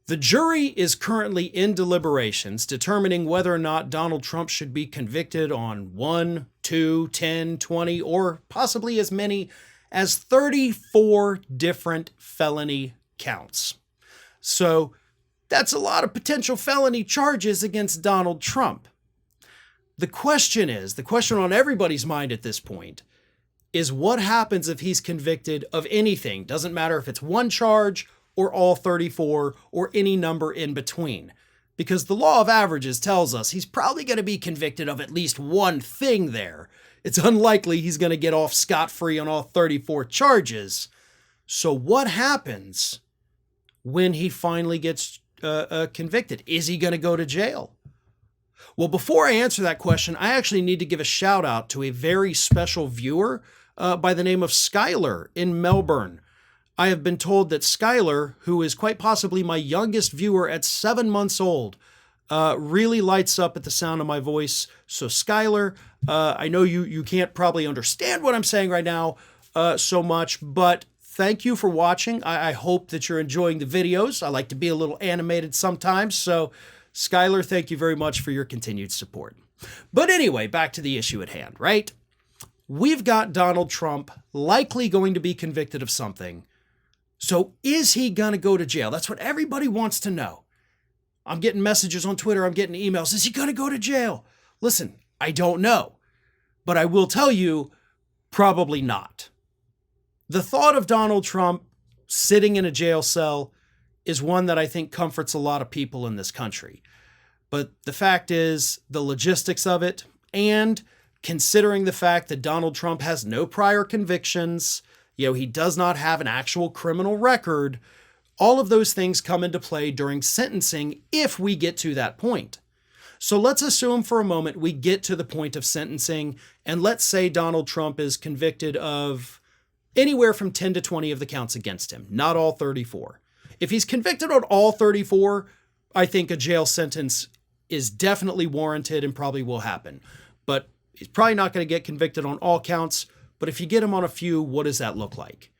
The jury is currently in deliberations determining whether or not Donald Trump should be convicted on 1, 2, 10, 20, or possibly as many as 34 different felony counts. So that's a lot of potential felony charges against Donald Trump. The question on everybody's mind at this point, is what happens if he's convicted of anything? Doesn't matter if it's one charge or all 34 or any number in between. Because the law of averages tells us he's probably going to be convicted of at least one thing there. It's unlikely he's going to get off scot-free on all 34 charges. So what happens when he finally gets convicted? Is he going to go to jail? Well, before I answer that question, I actually need to give a shout out to a very special viewer by the name of Skylar in Melbourne. I have been told that Skylar, who is quite possibly my youngest viewer at 7 months old, really lights up at the sound of my voice. So Skylar, I know you can't probably understand what I'm saying right now so much, but thank you for watching. I hope that you're enjoying the videos. I like to be a little animated sometimes, so Skylar, thank you very much for your continued support. But anyway, back to the issue at hand, right? We've got Donald Trump likely going to be convicted of something. So is he going to go to jail? That's what everybody wants to know. I'm getting messages on Twitter. I'm getting emails. Is he going to go to jail? Listen, I don't know, but I will tell you, probably not. The thought of Donald Trump sitting in a jail cell is one that I think comforts a lot of people in this country. But the fact is, the logistics of it, and considering the fact that Donald Trump has no prior convictions, he does not have an actual criminal record, all of those things come into play during sentencing if we get to that point. So let's assume for a moment we get to the point of sentencing, and let's say Donald Trump is convicted of anywhere from 10 to 20 of the counts against him, not all 34. If he's convicted on all 34, I think a jail sentence is definitely warranted and probably will happen. But he's probably not going to get convicted on all counts. But if you get him on a few, what does that look like?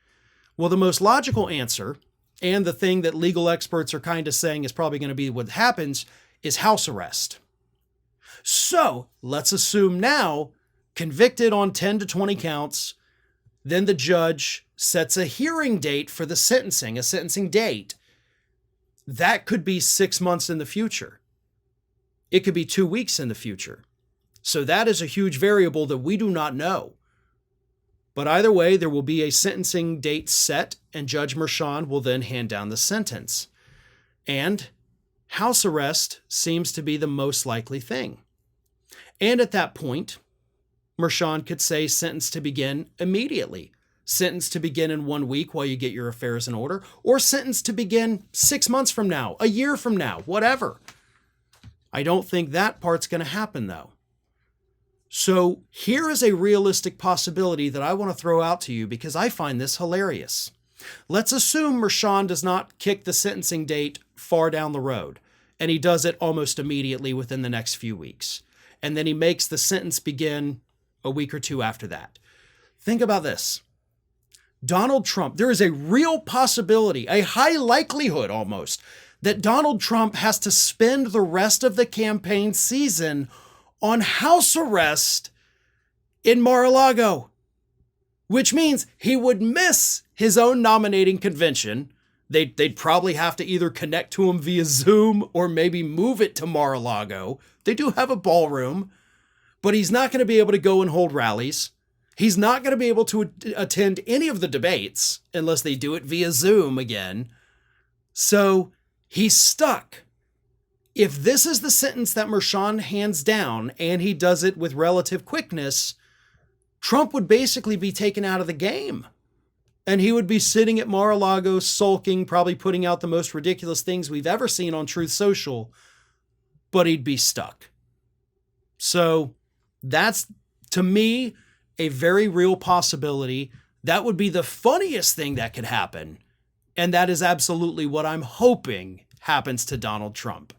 Well, the most logical answer, and the thing that legal experts are kind of saying is probably going to be what happens, is house arrest. So let's assume now, convicted on 10 to 20 counts, then the judge sets a hearing date for the sentencing, a sentencing date. That could be 6 months in the future. It could be 2 weeks in the future. So that is a huge variable that we do not know. But either way, there will be a sentencing date set, and Judge Merchan will then hand down the sentence. And house arrest seems to be the most likely thing. And at that point, Merchan could say sentence to begin immediately, sentence to begin in 1 week while you get your affairs in order, or sentence to begin 6 months from now, a year from now, whatever. I don't think that part's going to happen, though. So here is a realistic possibility that I want to throw out to you because I find this hilarious. Let's assume Merchan does not kick the sentencing date far down the road, and he does it almost immediately within the next few weeks. And then he makes the sentence begin a week or two after that. Think about this. Donald Trump, there is a real possibility, a high likelihood almost, that Donald Trump has to spend the rest of the campaign season on house arrest in Mar-a-Lago, which means he would miss his own nominating convention. They'd probably have to either connect to him via Zoom or maybe move it to Mar-a-Lago. They do have a ballroom, but he's not going to be able to go and hold rallies. He's not going to be able to attend any of the debates unless they do it via Zoom again. So he's stuck. If this is the sentence that Merchan hands down and he does it with relative quickness, Trump would basically be taken out of the game. And he would be sitting at Mar-a-Lago sulking, probably putting out the most ridiculous things we've ever seen on Truth Social, but he'd be stuck. So that's, to me, a very real possibility. That would be the funniest thing that could happen. And that is absolutely what I'm hoping happens to Donald Trump.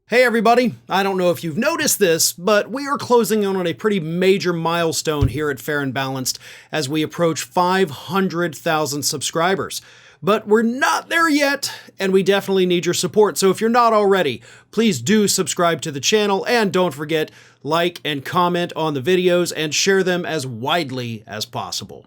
Hey everybody, I don't know if you've noticed this, but we are closing in on a pretty major milestone here at Fair and Balanced as we approach 500,000 subscribers. But we're not there yet, and we definitely need your support. So if you're not already, please do subscribe to the channel, and don't forget, like and comment on the videos and share them as widely as possible.